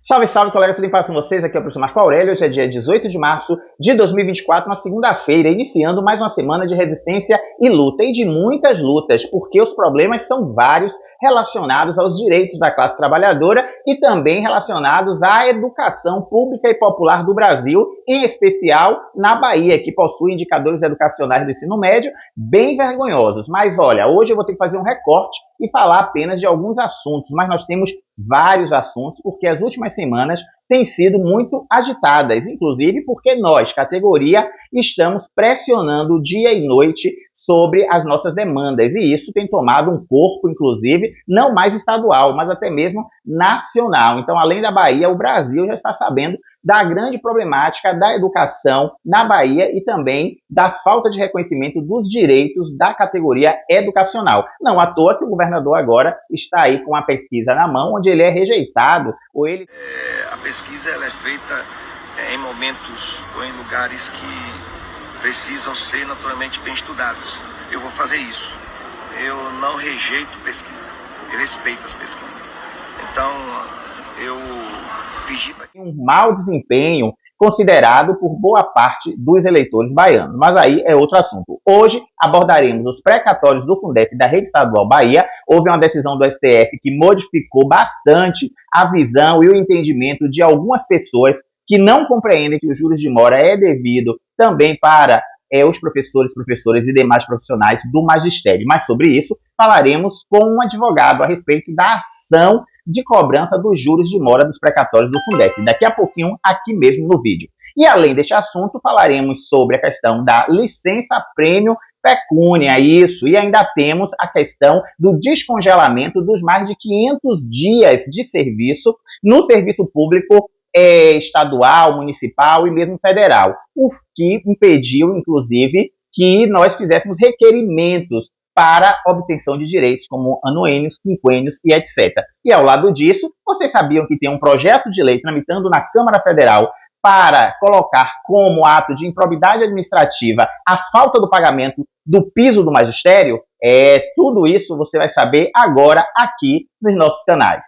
Salve, salve, colegas, tudo em paz com vocês? Aqui é o professor Marco Aurélio. Hoje é dia 18 de março de 2024, uma segunda-feira, iniciando mais uma semana de resistência e luta, e de muitas lutas, porque os problemas são vários relacionados aos direitos da classe trabalhadora e também relacionados à educação pública e popular do Brasil, em especial na Bahia, que possui indicadores educacionais do ensino médio bem vergonhosos. Mas olha, hoje eu vou ter que fazer um recorte e falar apenas de alguns assuntos, mas nós temos vários assuntos, porque as últimas semanas têm sido muito agitadas, inclusive porque nós, categoria, estamos pressionando dia e noite sobre as nossas demandas, e isso tem tomado um corpo, inclusive, não mais estadual, mas até mesmo nacional. Então, além da Bahia, o Brasil já está sabendo da grande problemática da educação na Bahia e também da falta de reconhecimento dos direitos da categoria educacional. Não à toa que o governador agora está aí com a pesquisa na mão, onde ele é rejeitado, ou ele... A pesquisa ela é feita em momentos ou em lugares que precisam ser naturalmente bem estudados. Eu vou fazer isso. Eu não rejeito pesquisa, eu respeito as pesquisas. Então, eu pedi para... Um mau desempenho considerado por boa parte dos eleitores baianos. Mas aí é outro assunto. Hoje abordaremos os precatórios do Fundef da Rede Estadual Bahia. Houve uma decisão do STF que modificou bastante a visão e o entendimento de algumas pessoas que não compreendem que os juros de mora é devido também para os professores e demais profissionais do magistério. Mas sobre isso falaremos com um advogado a respeito da ação de cobrança dos juros de mora dos precatórios do Fundef. Daqui a pouquinho, aqui mesmo no vídeo. E além deste assunto, falaremos sobre a questão da licença-prêmio pecúnia, isso, e ainda temos a questão do descongelamento dos mais de 500 dias de serviço no serviço público estadual, municipal e mesmo federal, o que impediu, inclusive, que nós fizéssemos requerimentos para obtenção de direitos como anuênios, quinquênios e etc. E ao lado disso, vocês sabiam que tem um projeto de lei tramitando na Câmara Federal para colocar como ato de improbidade administrativa a falta do pagamento do piso do magistério? Tudo isso você vai saber agora aqui nos nossos canais.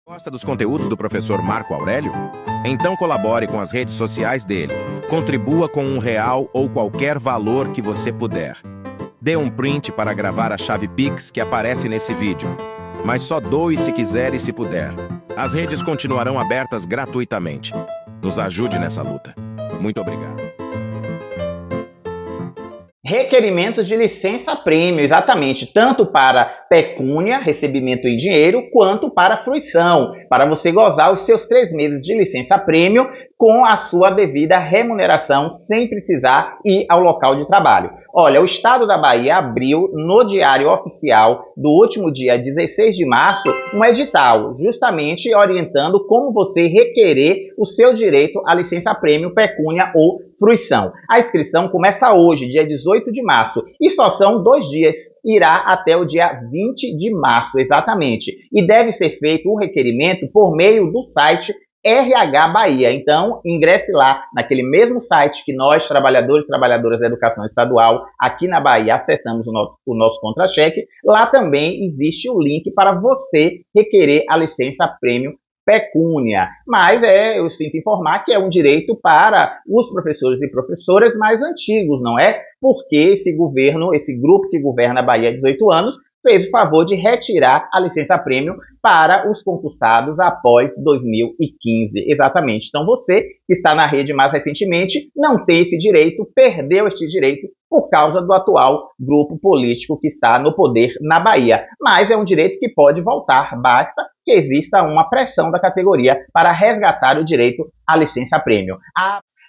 Gosta dos conteúdos do professor Marco Aurélio? Então colabore com as redes sociais dele. Contribua com R$1 ou qualquer valor que você puder. Dê um print para gravar a chave Pix que aparece nesse vídeo. Mas só doe se quiser e se puder. As redes continuarão abertas gratuitamente. Nos ajude nessa luta. Muito obrigado. Requerimentos de licença-prêmio, exatamente, tanto para pecúnia, recebimento em dinheiro, quanto para fruição, para você gozar os seus 3 meses de licença-prêmio com a sua devida remuneração, sem precisar ir ao local de trabalho. Olha, o Estado da Bahia abriu no Diário Oficial do último dia 16 de março um edital, justamente orientando como você requerer o seu direito à licença-prêmio, pecúnia ou fruição. A inscrição começa hoje, dia 18 de março, e só são 2 dias, irá até o dia 20 de março, exatamente. E deve ser feito o requerimento por meio do site RH Bahia. Então, ingresse lá naquele mesmo site que nós, trabalhadores e trabalhadoras da educação estadual, aqui na Bahia, acessamos o nosso contra-cheque. Lá também existe o link para você requerer a licença-prêmio pecúnia. Mas eu sinto informar que é um direito para os professores e professoras mais antigos, não é? Porque esse grupo que governa a Bahia há 18 anos, fez o favor de retirar a licença-prêmio para os concursados após 2015. Exatamente. Então, você que está na rede mais recentemente não tem esse direito, perdeu este direito por causa do atual grupo político que está no poder na Bahia. Mas é um direito que pode voltar, basta que exista uma pressão da categoria para resgatar o direito à licença-prêmio.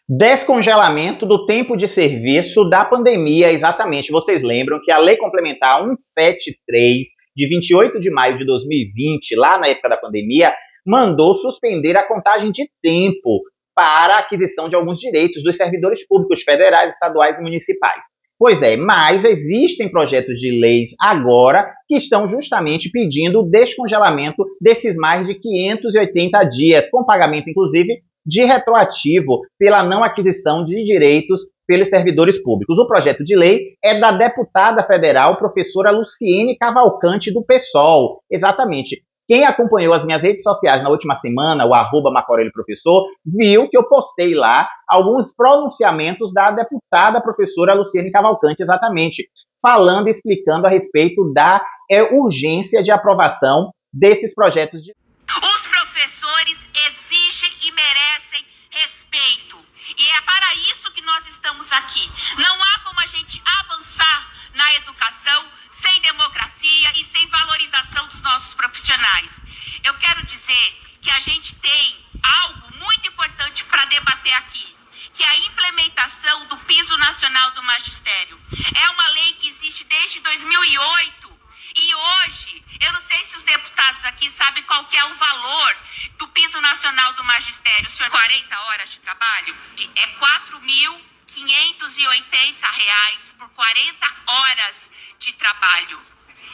Descongelamento do tempo de serviço da pandemia, exatamente. Vocês lembram que a Lei Complementar 173, de 28 de maio de 2020, lá na época da pandemia, mandou suspender a contagem de tempo para a aquisição de alguns direitos dos servidores públicos federais, estaduais e municipais. Pois é, mas existem projetos de leis agora que estão justamente pedindo o descongelamento desses mais de 580 dias, com pagamento, inclusive, de retroativo pela não aquisição de direitos pelos servidores públicos. O projeto de lei é da deputada federal professora Luciene Cavalcante, do PSOL. Exatamente. Quem acompanhou as minhas redes sociais na última semana, o @MarcoAurélioProfessor, viu que eu postei lá alguns pronunciamentos da deputada professora Luciane Cavalcante, exatamente, falando e explicando a respeito da urgência de aprovação desses projetos de... Os professores exigem e merecem respeito. E é para isso que nós estamos aqui. Não há como a gente avançar na educação sem democracia e sem valorização dos nossos profissionais. Eu quero dizer que a gente tem algo muito importante para debater aqui, que é a implementação do Piso Nacional do Magistério. É uma lei que existe desde 2008 e hoje, eu não sei se os deputados aqui sabem qual que é o valor do Piso Nacional do Magistério. Senhor, 40 horas de trabalho é R$ 4.580 por 40 horas de trabalho.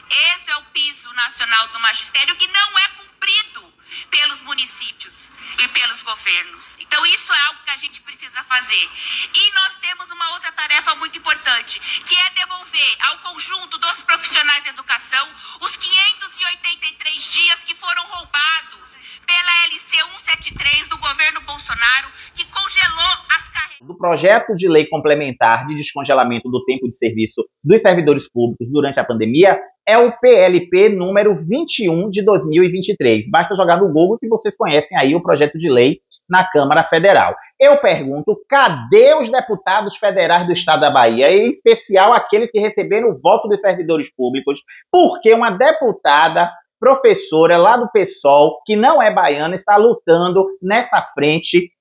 Esse é o Piso Nacional do Magistério que não é cumprido pelos municípios e pelos governos. Então isso é algo que a gente precisa fazer. E nós temos uma outra tarefa muito importante, que é devolver ao conjunto dos profissionais de educação os 583 dias que foram roubados pela LC 173 do governo Bolsonaro, que congelou as carreiras. Do projeto de lei complementar de descongelamento do tempo de serviço dos servidores públicos durante a pandemia é o PLP número 21 de 2023. Basta jogar no Google que vocês conhecem aí o projeto de lei na Câmara Federal. Eu pergunto, cadê os deputados federais do estado da Bahia, em especial aqueles que receberam o voto dos servidores públicos, porque uma deputada professora lá do PSOL, que não é baiana, está lutando nessa frente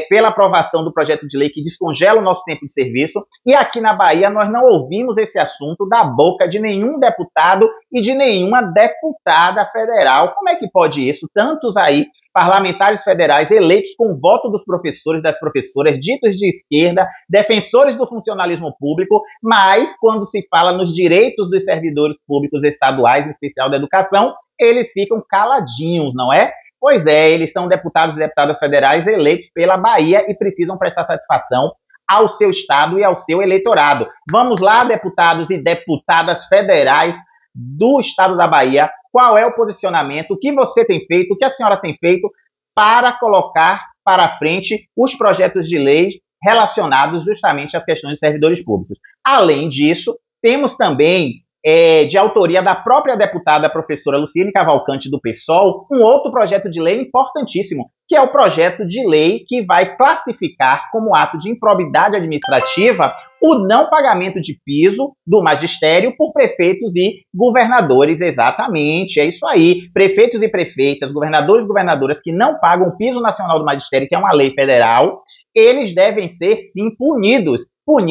pela aprovação do projeto de lei que descongela o nosso tempo de serviço, e aqui na Bahia nós não ouvimos esse assunto da boca de nenhum deputado e de nenhuma deputada federal. Como é que pode isso? Tantos aí parlamentares federais eleitos com o voto dos professores e das professoras, ditos de esquerda, defensores do funcionalismo público, mas quando se fala nos direitos dos servidores públicos estaduais, em especial da educação, eles ficam caladinhos, não é? Pois é, eles são deputados e deputadas federais eleitos pela Bahia e precisam prestar satisfação ao seu estado e ao seu eleitorado. Vamos lá, deputados e deputadas federais do estado da Bahia, qual é o posicionamento, o que você tem feito, o que a senhora tem feito para colocar para frente os projetos de lei relacionados justamente às questões de servidores públicos. Além disso, temos também de autoria da própria deputada professora Luciane Cavalcante do PSOL, um outro projeto de lei importantíssimo, que é o projeto de lei que vai classificar como ato de improbidade administrativa o não pagamento de piso do magistério por prefeitos e governadores. Exatamente, é isso aí. Prefeitos e prefeitas, governadores e governadoras que não pagam o piso nacional do magistério, que é uma lei federal, eles devem ser, sim, punidos por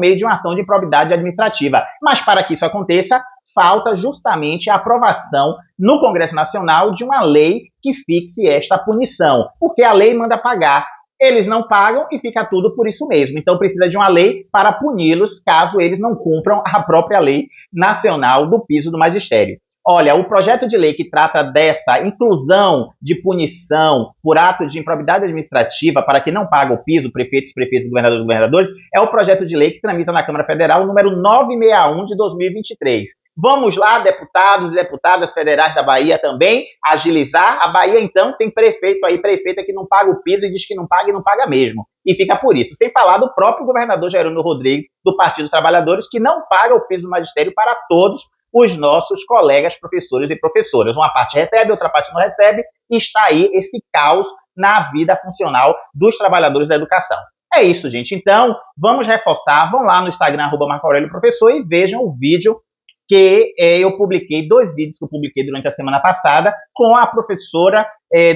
meio de uma ação de improbidade administrativa. Mas para que isso aconteça, falta justamente a aprovação no Congresso Nacional de uma lei que fixe esta punição, porque a lei manda pagar. Eles não pagam e fica tudo por isso mesmo. Então precisa de uma lei para puni-los caso eles não cumpram a própria lei nacional do piso do magistério. Olha, o projeto de lei que trata dessa inclusão de punição por ato de improbidade administrativa para quem não paga o piso, prefeitos, governadores, é o projeto de lei que tramita na Câmara Federal, número 961 de 2023. Vamos lá, deputados e deputadas federais da Bahia também, agilizar. A Bahia, então, tem prefeita que não paga o piso e diz que não paga e não paga mesmo. E fica por isso. Sem falar do próprio governador Jerônimo Rodrigues, do Partido dos Trabalhadores, que não paga o piso do magistério para todos os nossos colegas professores e professoras. Uma parte recebe, outra parte não recebe, e está aí esse caos na vida funcional dos trabalhadores da educação. É isso, gente. Então, vamos reforçar. Vão lá no Instagram, @MarcoAurélioProfessor, e vejam o vídeo que eu publiquei, 2 vídeos que eu publiquei durante a semana passada, com a professora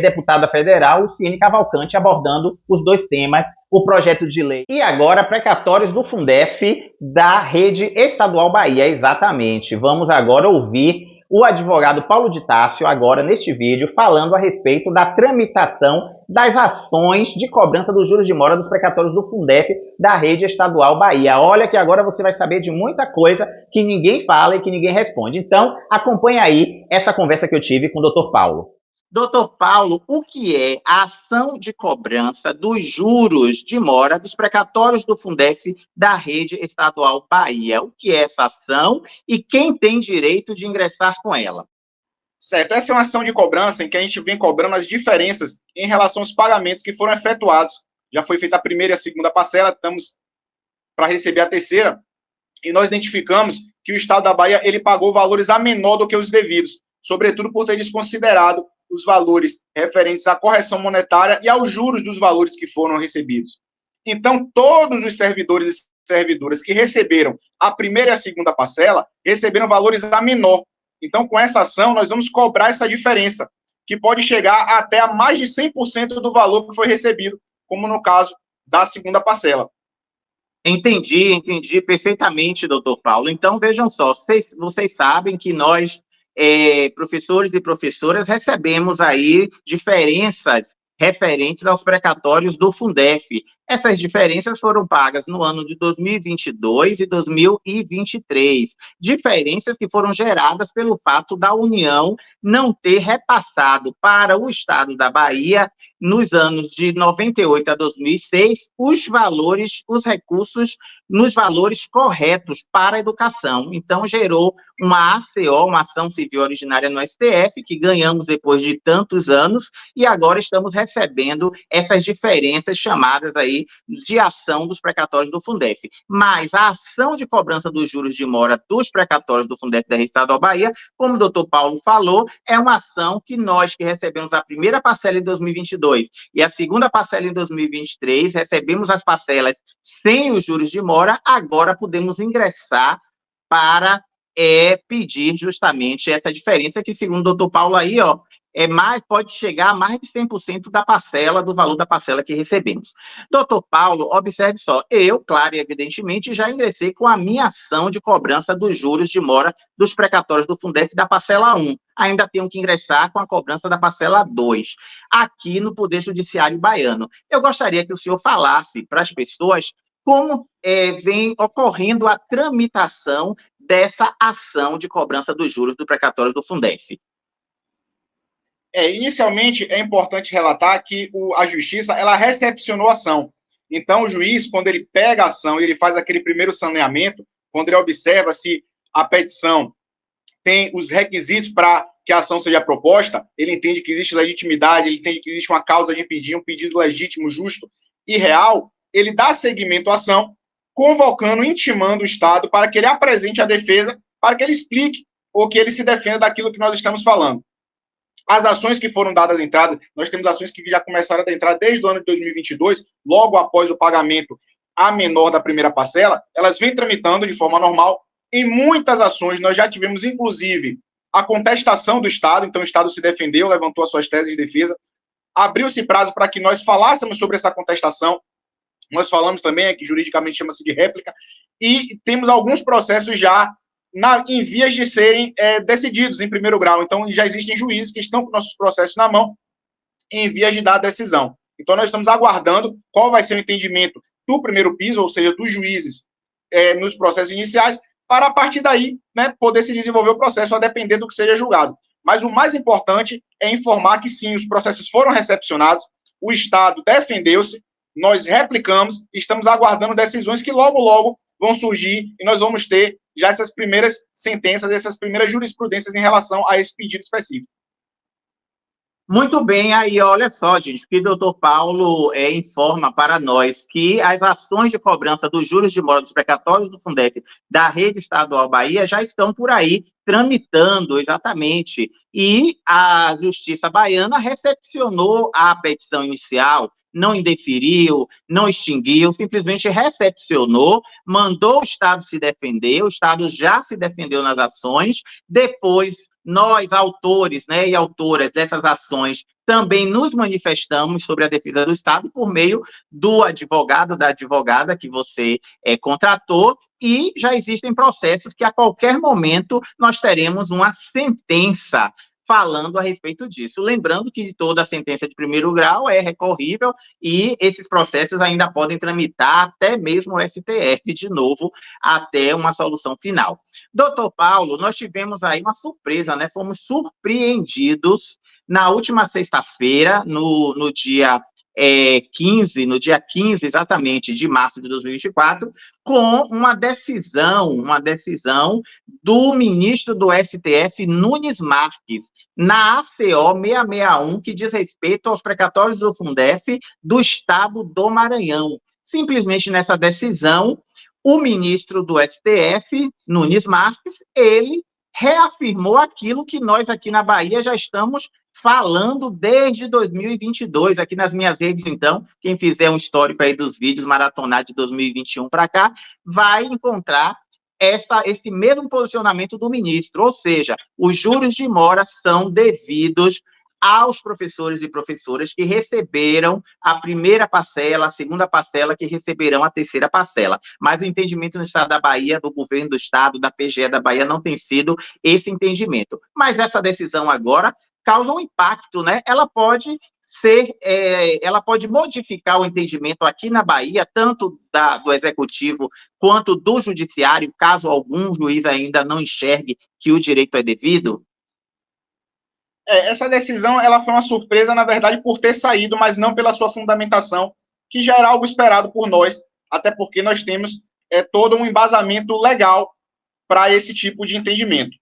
deputada federal, Luciane Cavalcante, abordando os 2 temas, o projeto de lei e agora precatórios do Fundef da Rede Estadual Bahia. Exatamente. Vamos agora ouvir o advogado Paulo de Tássio, agora neste vídeo, falando a respeito da tramitação das ações de cobrança dos juros de mora dos precatórios do Fundef da Rede Estadual Bahia. Olha que agora você vai saber de muita coisa que ninguém fala e que ninguém responde. Então, acompanha aí essa conversa que eu tive com o Dr. Paulo. Doutor Paulo, o que é a ação de cobrança dos juros de mora dos precatórios do Fundef da Rede Estadual Bahia? O que é essa ação e quem tem direito de ingressar com ela? Certo, essa é uma ação de cobrança em que a gente vem cobrando as diferenças em relação aos pagamentos que foram efetuados. Já foi feita a primeira e a segunda parcela, estamos para receber a terceira, e nós identificamos que o Estado da Bahia ele pagou valores a menor do que os devidos, sobretudo por ter desconsiderado os valores referentes à correção monetária e aos juros dos valores que foram recebidos. Então, todos os servidores e servidoras que receberam a primeira e a segunda parcela receberam valores a menor. Então, com essa ação, nós vamos cobrar essa diferença, que pode chegar até a mais de 100% do valor que foi recebido, como no caso da segunda parcela. Entendi perfeitamente, doutor Paulo. Então, vejam só, vocês sabem que nós, professores e professoras, recebemos aí diferenças referentes aos precatórios do Fundef. Essas diferenças foram pagas no ano de 2022 e 2023. Diferenças que foram geradas pelo fato da União não ter repassado para o Estado da Bahia, nos anos de 98 a 2006, os recursos nos valores corretos para a educação. Então, gerou uma ACO, uma ação civil originária no STF, que ganhamos depois de tantos anos, e agora estamos recebendo essas diferenças chamadas aí de ação dos precatórios do Fundef. Mas a ação de cobrança dos juros de mora dos precatórios do Fundef da Rede Estadual Bahia, como o doutor Paulo falou, é uma ação que nós que recebemos a primeira parcela em 2022 e a segunda parcela em 2023, recebemos as parcelas sem os juros de mora, agora podemos ingressar para pedir justamente essa diferença que, segundo o doutor Paulo aí, pode chegar a mais de 100% da parcela, do valor da parcela que recebemos. Doutor Paulo, observe só, eu, claro e evidentemente, já ingressei com a minha ação de cobrança dos juros de mora dos precatórios do Fundef da parcela 1. Ainda tenho que ingressar com a cobrança da parcela 2, aqui no Poder Judiciário Baiano. Eu gostaria que o senhor falasse para as pessoas como vem ocorrendo a tramitação dessa ação de cobrança dos juros do precatório do Fundef. Inicialmente, é importante relatar que a Justiça ela recepcionou a ação. Então, o juiz, quando ele pega a ação e ele faz aquele primeiro saneamento, quando ele observa se a petição tem os requisitos para que a ação seja proposta, ele entende que existe legitimidade, ele entende que existe uma causa de impedir, um pedido legítimo, justo e real, ele dá seguimento à ação, convocando, intimando o Estado para que ele apresente a defesa, para que ele explique ou que ele se defenda daquilo que nós estamos falando. As ações que foram dadas entrada, nós temos ações que já começaram a dar entrada desde o ano de 2022, logo após o pagamento a menor da primeira parcela, elas vêm tramitando de forma normal. Em muitas ações, nós já tivemos, inclusive, a contestação do Estado, então o Estado se defendeu, levantou as suas teses de defesa, abriu-se prazo para que nós falássemos sobre essa contestação, nós falamos também, que juridicamente chama-se de réplica, e temos alguns processos já em vias de serem decididos em primeiro grau. Então, já existem juízes que estão com nossos processos na mão em vias de dar a decisão. Então, nós estamos aguardando qual vai ser o entendimento do primeiro piso, ou seja, dos juízes nos processos iniciais, para, a partir daí, poder se desenvolver o processo a depender do que seja julgado. Mas o mais importante é informar que, sim, os processos foram recepcionados, o Estado defendeu-se, nós replicamos, estamos aguardando decisões que logo, logo vão surgir e nós vamos ter já essas primeiras sentenças, essas primeiras jurisprudências em relação a esse pedido específico. Muito bem, aí olha só, gente, que o doutor Paulo informa para nós que as ações de cobrança dos juros de mora dos precatórios do Fundef da Rede Estadual Bahia já estão por aí tramitando, exatamente, e a Justiça Baiana recepcionou a petição inicial, não indeferiu, não extinguiu, simplesmente recepcionou, mandou o Estado se defender, o Estado já se defendeu nas ações, depois nós, autores e autoras dessas ações, também nos manifestamos sobre a defesa do Estado por meio do advogado, da advogada que você contratou, e já existem processos que a qualquer momento nós teremos uma sentença falando a respeito disso. Lembrando que toda a sentença de primeiro grau é recorrível e esses processos ainda podem tramitar até mesmo o STF de novo, até uma solução final. Doutor Paulo, nós tivemos aí uma surpresa, fomos surpreendidos na última sexta-feira, no dia no dia 15 exatamente de março de 2024, com uma decisão do ministro do STF, Nunes Marques, na ACO 661, que diz respeito aos precatórios do Fundef do estado do Maranhão. Simplesmente nessa decisão, o ministro do STF, Nunes Marques, ele reafirmou aquilo que nós aqui na Bahia já estamos falando desde 2022, aqui nas minhas redes, então, quem fizer um histórico aí dos vídeos maratonar de 2021 para cá, vai encontrar esse mesmo posicionamento do ministro, ou seja, os juros de mora são devidos aos professores e professoras que receberam a primeira parcela, a segunda parcela, que receberão a terceira parcela. Mas o entendimento no estado da Bahia, do governo do estado, da PGE da Bahia, não tem sido esse entendimento. Mas essa decisão agora causa um impacto, né? Ela pode modificar o entendimento aqui na Bahia, tanto do executivo quanto do judiciário, caso algum juiz ainda não enxergue que o direito é devido? Essa decisão ela foi uma surpresa, na verdade, por ter saído, mas não pela sua fundamentação, que já era algo esperado por nós, até porque nós temos todo um embasamento legal para esse tipo de entendimento.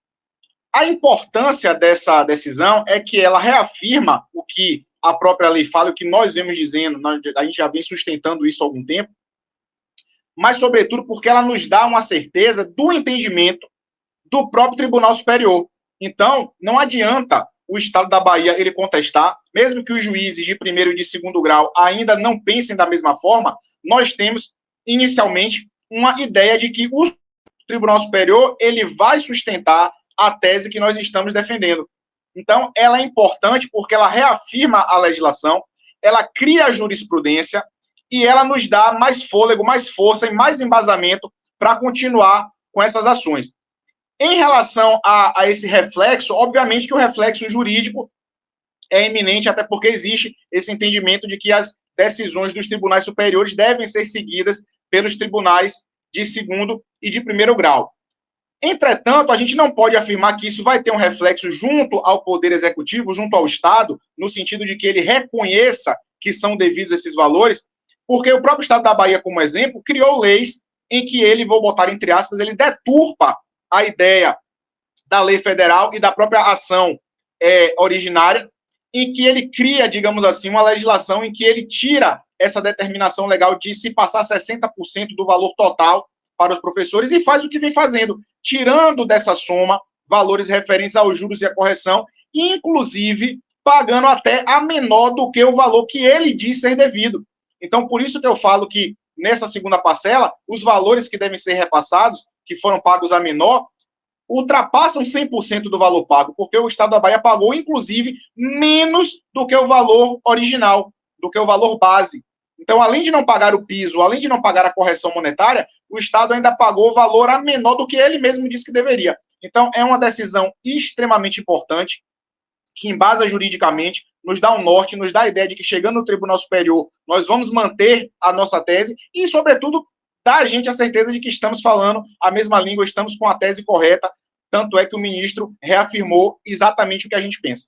A importância dessa decisão é que ela reafirma o que a própria lei fala, o que nós vemos dizendo, a gente já vem sustentando isso há algum tempo, mas, sobretudo, porque ela nos dá uma certeza do entendimento do próprio Tribunal Superior. Então, não adianta o Estado da Bahia ele contestar, mesmo que os juízes de primeiro e de segundo grau ainda não pensem da mesma forma, nós temos, inicialmente, uma ideia de que o Tribunal Superior ele vai sustentar a tese que nós estamos defendendo. Então, ela é importante porque ela reafirma a legislação, ela cria a jurisprudência e ela nos dá mais fôlego, mais força e mais embasamento para continuar com essas ações. Em relação a esse reflexo, obviamente que o reflexo jurídico é eminente, até porque existe esse entendimento de que as decisões dos tribunais superiores devem ser seguidas pelos tribunais de segundo e de primeiro grau. Entretanto, a gente não pode afirmar que isso vai ter um reflexo junto ao Poder Executivo, junto ao Estado, no sentido de que ele reconheça que são devidos esses valores, porque o próprio Estado da Bahia, como exemplo, criou leis em que ele, vou botar entre aspas, ele deturpa a ideia da lei federal e da própria ação originária, em que ele cria, digamos assim, uma legislação em que ele tira essa determinação legal de se passar 60% do valor total para os professores e faz o que vem fazendo, tirando dessa soma valores referentes aos juros e à correção, e inclusive pagando até a menor do que o valor que ele diz ser devido. Então, por isso que eu falo que nessa segunda parcela, os valores que devem ser repassados, que foram pagos a menor, ultrapassam 100% do valor pago, porque o Estado da Bahia pagou, inclusive, menos do que o valor original, do que o valor base. Então, além de não pagar o piso, além de não pagar a correção monetária, o Estado ainda pagou o valor a menor do que ele mesmo disse que deveria. Então, é uma decisão extremamente importante, que embasa juridicamente, nos dá um norte, nos dá a ideia de que chegando no Tribunal Superior, nós vamos manter a nossa tese e, sobretudo, dá a gente a certeza de que estamos falando a mesma língua, estamos com a tese correta, tanto é que o ministro reafirmou exatamente o que a gente pensa.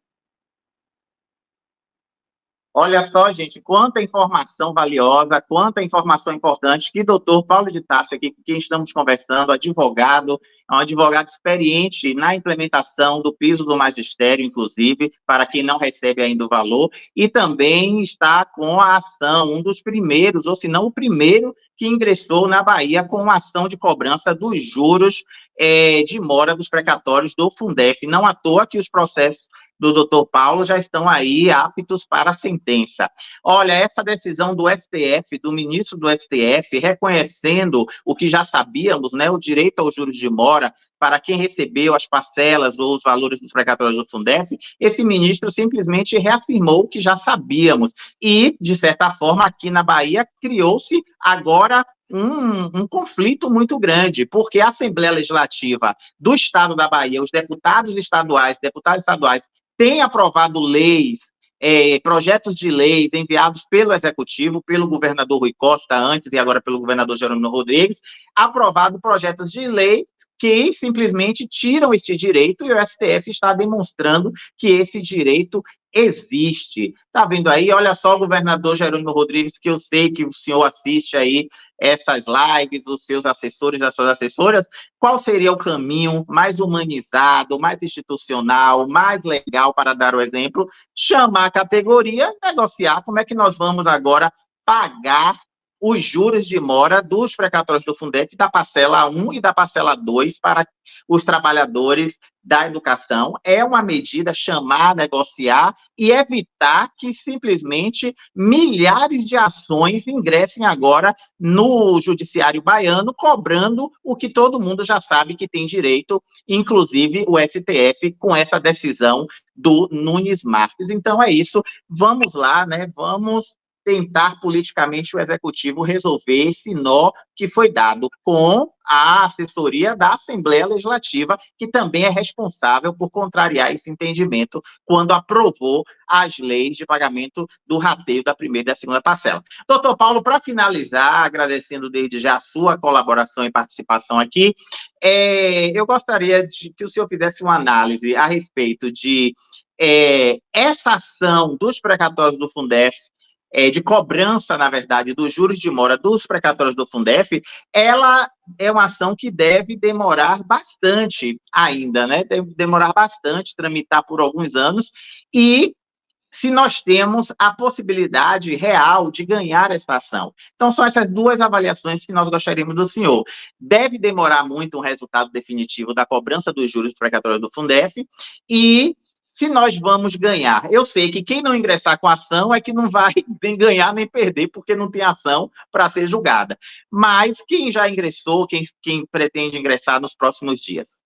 Olha só, gente, quanta informação valiosa, quanta informação importante que o doutor Paulo de Tarso, aqui com quem estamos conversando, advogado, é um advogado experiente na implementação do piso do magistério, inclusive, para quem não recebe ainda o valor, e também está com a ação, um dos primeiros, ou se não o primeiro, que ingressou na Bahia com a ação de cobrança dos juros de mora dos precatórios do Fundef. Não à toa que os processos do doutor Paulo já estão aí aptos para a sentença. Olha, essa decisão do STF, do ministro do STF, reconhecendo o que já sabíamos, né, o direito aos juros de mora para quem recebeu as parcelas ou os valores dos precatórios do Fundef, esse ministro simplesmente reafirmou o que já sabíamos. E, de certa forma, aqui na Bahia, criou-se agora um conflito muito grande, porque a Assembleia Legislativa do Estado da Bahia, os deputados estaduais têm aprovado leis, projetos de leis enviados pelo Executivo, pelo governador Rui Costa antes e agora pelo governador Jerônimo Rodrigues, aprovado projetos de leis que simplesmente tiram este direito e o STF está demonstrando que esse direito existe. Tá vendo aí? Olha só, o governador Jerônimo Rodrigues, que eu sei que o senhor assiste aí essas lives, os seus assessores, as suas assessoras, qual seria o caminho mais humanizado, mais institucional, mais legal para dar o exemplo? Chamar a categoria, negociar como é que nós vamos agora pagar os juros de mora dos precatórios do Fundef da parcela 1 e da parcela 2 para os trabalhadores da educação. É uma medida chamar, negociar e evitar que simplesmente milhares de ações ingressem agora no judiciário baiano, cobrando o que todo mundo já sabe que tem direito, inclusive o STF, com essa decisão do Nunes Marques. Então é isso, vamos lá, né? Vamos tentar politicamente o executivo resolver esse nó que foi dado com a assessoria da Assembleia Legislativa, que também é responsável por contrariar esse entendimento quando aprovou as leis de pagamento do rateio da primeira e da segunda parcela. Doutor Paulo, para finalizar, agradecendo desde já a sua colaboração e participação aqui, eu gostaria de que o senhor fizesse uma análise a respeito de essa ação dos precatórios do Fundef, de cobrança, na verdade, dos juros de mora dos precatórios do Fundef, ela é uma ação que deve demorar bastante ainda, né? Deve demorar bastante, tramitar por alguns anos, e se nós temos a possibilidade real de ganhar essa ação. Então, são essas duas avaliações que nós gostaríamos do senhor. Deve demorar muito um resultado definitivo da cobrança dos juros precatórios do Fundef, e se nós vamos ganhar. Eu sei que quem não ingressar com a ação é que não vai nem ganhar nem perder, porque não tem ação para ser julgada. Mas quem já ingressou, quem pretende ingressar nos próximos dias?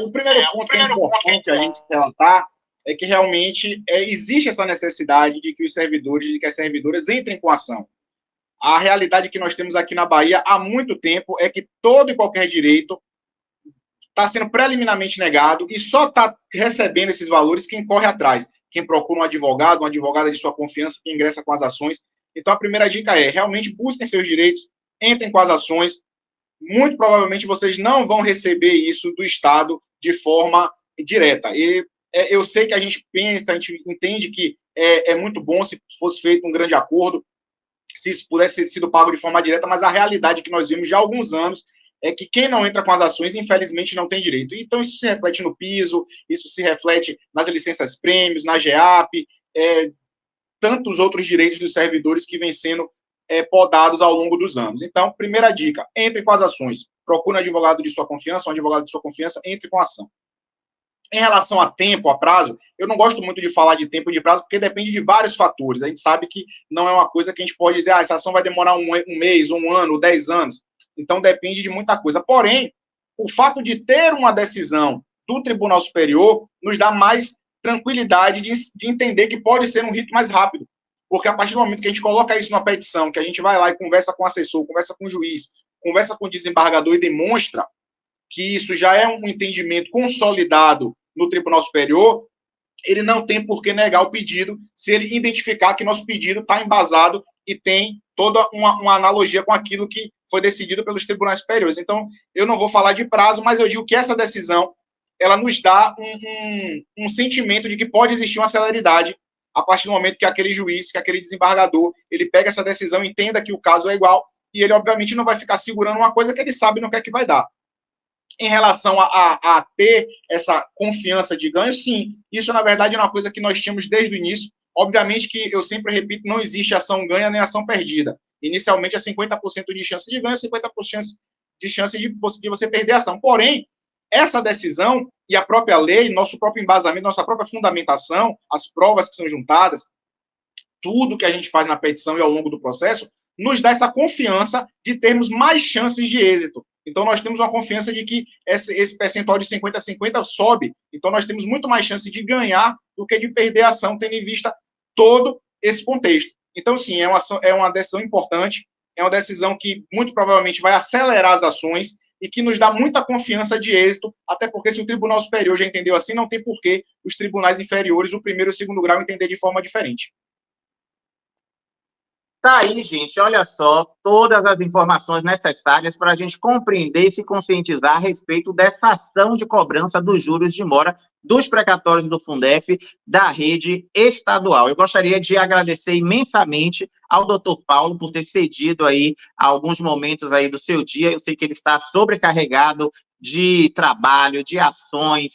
O primeiro ponto que é importante a gente relatar é que realmente existe essa necessidade de que os servidores, de que as servidoras entrem com ação. A realidade que nós temos aqui na Bahia há muito tempo é que todo e qualquer direito está sendo preliminarmente negado e só está recebendo esses valores quem corre atrás, quem procura um advogado, uma advogada de sua confiança, que ingressa com as ações. Então, a primeira dica realmente busquem seus direitos, entrem com as ações. Muito provavelmente vocês não vão receber isso do Estado de forma direta. E eu sei que a gente pensa, a gente entende que é muito bom se fosse feito um grande acordo, se isso pudesse ter sido pago de forma direta, mas a realidade que nós vimos já há alguns anos é que quem não entra com as ações, infelizmente, não tem direito. Então, isso se reflete no piso, isso se reflete nas licenças prêmios, na GEAP, tantos outros direitos dos servidores que vêm sendo podados ao longo dos anos. Então, primeira dica, entre com as ações. Procure um advogado de sua confiança, um advogado de sua confiança, entre com a ação. Em relação a tempo, a prazo, eu não gosto muito de falar de tempo e de prazo, porque depende de vários fatores. A gente sabe que não é uma coisa que a gente pode dizer, essa ação vai demorar um mês, um ano, 10 anos. Então, depende de muita coisa. Porém, o fato de ter uma decisão do Tribunal Superior nos dá mais tranquilidade de entender que pode ser um rito mais rápido. Porque a partir do momento que a gente coloca isso na petição, que a gente vai lá e conversa com o assessor, conversa com o juiz, conversa com o desembargador e demonstra que isso já é um entendimento consolidado no Tribunal Superior, ele não tem por que negar o pedido se ele identificar que nosso pedido está embasado e tem toda uma analogia com aquilo que foi decidido pelos tribunais superiores. Então, eu não vou falar de prazo, mas eu digo que essa decisão, ela nos dá um sentimento de que pode existir uma celeridade a partir do momento que aquele juiz, que aquele desembargador, ele pega essa decisão, entenda que o caso é igual, e ele, obviamente, não vai ficar segurando uma coisa que ele sabe no que é que vai dar. Em relação a ter essa confiança de ganho, sim, isso, na verdade, é uma coisa que nós tínhamos desde o início. Obviamente que, eu sempre repito, não existe ação ganha nem ação perdida. Inicialmente é 50% de chance de ganho, 50% de chance de você perder a ação. Porém, essa decisão e a própria lei, nosso próprio embasamento, nossa própria fundamentação, as provas que são juntadas, tudo que a gente faz na petição e ao longo do processo, nos dá essa confiança de termos mais chances de êxito. Então, nós temos uma confiança de que esse percentual de 50 a 50 sobe. Então, nós temos muito mais chance de ganhar do que de perder a ação, tendo em vista todo esse contexto. Então, sim, é uma decisão importante, é uma decisão que muito provavelmente vai acelerar as ações e que nos dá muita confiança de êxito, até porque se o Tribunal Superior já entendeu assim, não tem por que os tribunais inferiores, o primeiro e o segundo grau, entender de forma diferente. Tá aí, gente, olha só, todas as informações necessárias para a gente compreender e se conscientizar a respeito dessa ação de cobrança dos juros de mora dos precatórios do Fundef da rede estadual. Eu gostaria de agradecer imensamente ao doutor Paulo por ter cedido aí alguns momentos aí do seu dia. Eu sei que ele está sobrecarregado de trabalho, de ações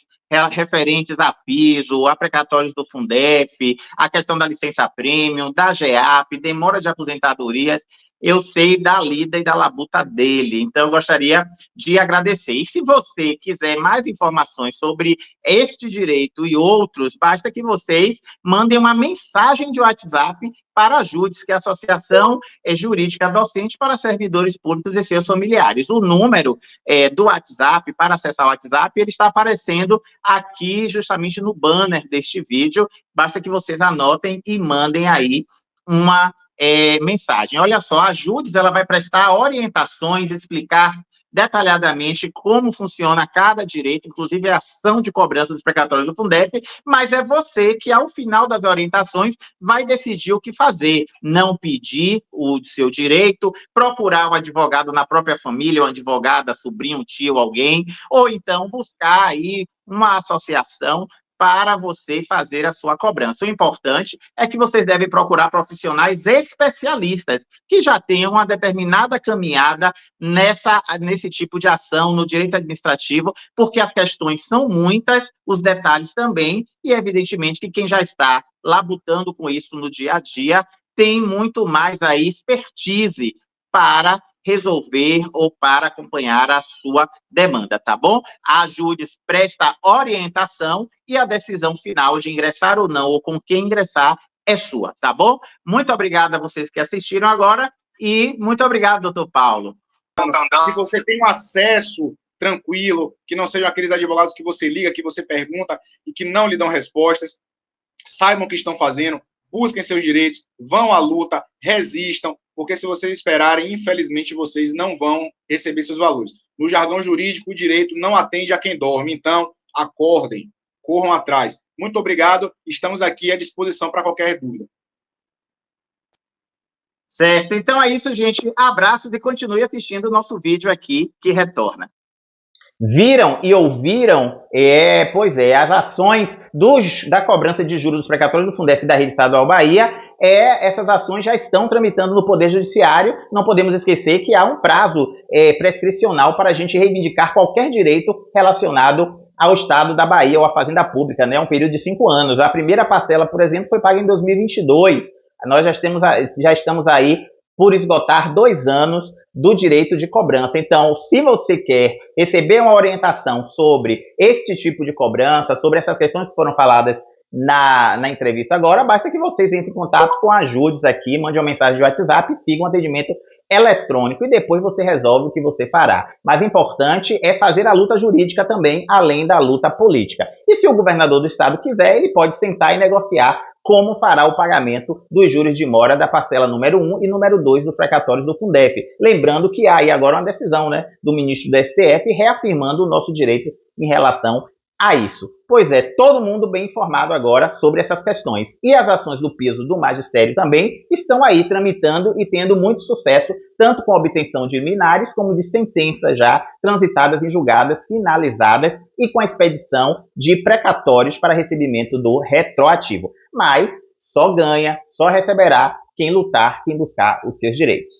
referentes a piso, a precatórios do Fundef, a questão da licença premium, da GEAP, demora de aposentadorias. Eu sei da lida e da labuta dele, então eu gostaria de agradecer. E se você quiser mais informações sobre este direito e outros, basta que vocês mandem uma mensagem de WhatsApp para a JUDES, que é a Associação Jurídica Docente para Servidores Públicos e seus familiares. O número do WhatsApp, para acessar o WhatsApp, ele está aparecendo aqui justamente no banner deste vídeo. Basta que vocês anotem e mandem aí uma mensagem. Olha só, a JUDES ela vai prestar orientações, explicar detalhadamente como funciona cada direito, inclusive a ação de cobrança dos precatórios do Fundef, mas é você que, ao final das orientações, vai decidir o que fazer. Não pedir o seu direito, procurar um advogado na própria família, uma advogada, sobrinho, tio, alguém, ou então buscar aí uma associação para você fazer a sua cobrança. O importante é que vocês devem procurar profissionais especialistas que já tenham uma determinada caminhada nesse tipo de ação no direito administrativo, porque as questões são muitas, os detalhes também, e evidentemente que quem já está labutando com isso no dia a dia tem muito mais aí expertise para resolver ou para acompanhar a sua demanda, tá bom? A JUDES presta orientação e a decisão final de ingressar ou não, ou com quem ingressar, é sua, tá bom? Muito obrigado a vocês que assistiram agora e muito obrigado, doutor Paulo. Se você tem um acesso tranquilo, que não sejam aqueles advogados que você liga, que você pergunta e que não lhe dão respostas, saibam o que estão fazendo, busquem seus direitos, vão à luta, resistam, porque se vocês esperarem, infelizmente, vocês não vão receber seus valores. No jargão jurídico, o direito não atende a quem dorme, então acordem, corram atrás. Muito obrigado, estamos aqui à disposição para qualquer dúvida. Certo, então é isso, gente. Abraços e continue assistindo o nosso vídeo aqui, que retorna. Viram e ouviram, pois é, as ações da cobrança de juros dos precatórios do Fundef da Rede Estadual Bahia, essas ações já estão tramitando no Poder Judiciário. Não podemos esquecer que há um prazo prescricional para a gente reivindicar qualquer direito relacionado ao Estado da Bahia ou à Fazenda Pública, né? Um período de 5 anos. A primeira parcela, por exemplo, foi paga em 2022. Nós já estamos aí por esgotar 2 anos do direito de cobrança. Então, se você quer receber uma orientação sobre este tipo de cobrança, sobre essas questões que foram faladas na entrevista agora, basta que vocês entrem em contato com a JUDES aqui, mande uma mensagem de WhatsApp e sigam um atendimento eletrônico e depois você resolve o que você fará. Mas o importante é fazer a luta jurídica também, além da luta política. E se o governador do estado quiser, ele pode sentar e negociar como fará o pagamento dos juros de mora da parcela número 1 e número 2 dos precatórios do Fundef. Lembrando que há aí agora uma decisão, né, do ministro do STF reafirmando o nosso direito em relação a isso. Pois é, todo mundo bem informado agora sobre essas questões. E as ações do piso do magistério também estão aí tramitando e tendo muito sucesso, tanto com a obtenção de liminares como de sentenças já transitadas em julgadas, finalizadas e com a expedição de precatórios para recebimento do retroativo. Mas só ganha, só receberá quem lutar, quem buscar os seus direitos.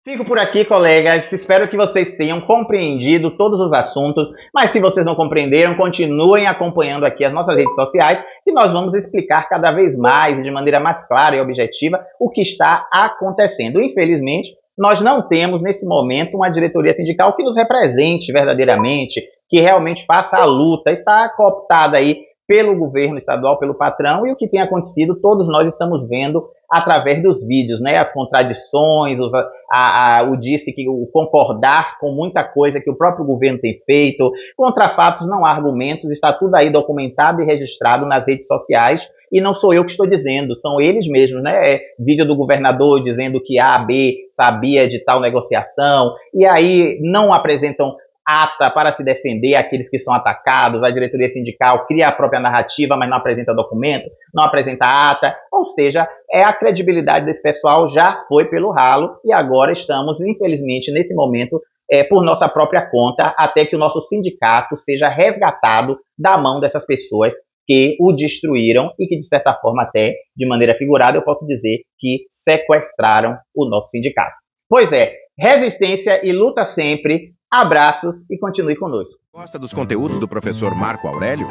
Fico por aqui, colegas. Espero que vocês tenham compreendido todos os assuntos, mas se vocês não compreenderam, continuem acompanhando aqui as nossas redes sociais e nós vamos explicar cada vez mais e de maneira mais clara e objetiva o que está acontecendo. Infelizmente, nós não temos nesse momento uma diretoria sindical que nos represente verdadeiramente, que realmente faça a luta. Está cooptada aí pelo governo estadual, pelo patrão, e o que tem acontecido, todos nós estamos vendo através dos vídeos, né? As contradições, o concordar com muita coisa que o próprio governo tem feito. Contra fatos não há argumentos, está tudo aí documentado e registrado nas redes sociais, e não sou eu que estou dizendo, são eles mesmos, né? Vídeo do governador dizendo que A, B sabia de tal negociação, e aí não apresentam ata para se defender aqueles que são atacados, a diretoria sindical cria a própria narrativa, mas não apresenta documento, não apresenta ata, ou seja, a credibilidade desse pessoal já foi pelo ralo e agora estamos, infelizmente, nesse momento, por nossa própria conta, até que o nosso sindicato seja resgatado da mão dessas pessoas que o destruíram e que, de certa forma, até de maneira figurada, eu posso dizer que sequestraram o nosso sindicato. Pois é, resistência e luta sempre. Abraços e continue conosco. Gosta dos conteúdos do professor Marco Aurélio?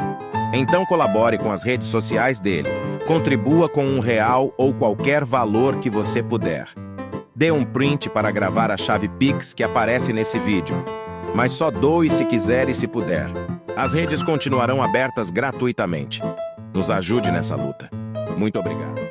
Então colabore com as redes sociais dele. Contribua com R$1 ou qualquer valor que você puder. Dê um print para gravar a chave Pix que aparece nesse vídeo. Mas só doe se quiser e se puder. As redes continuarão abertas gratuitamente. Nos ajude nessa luta. Muito obrigado.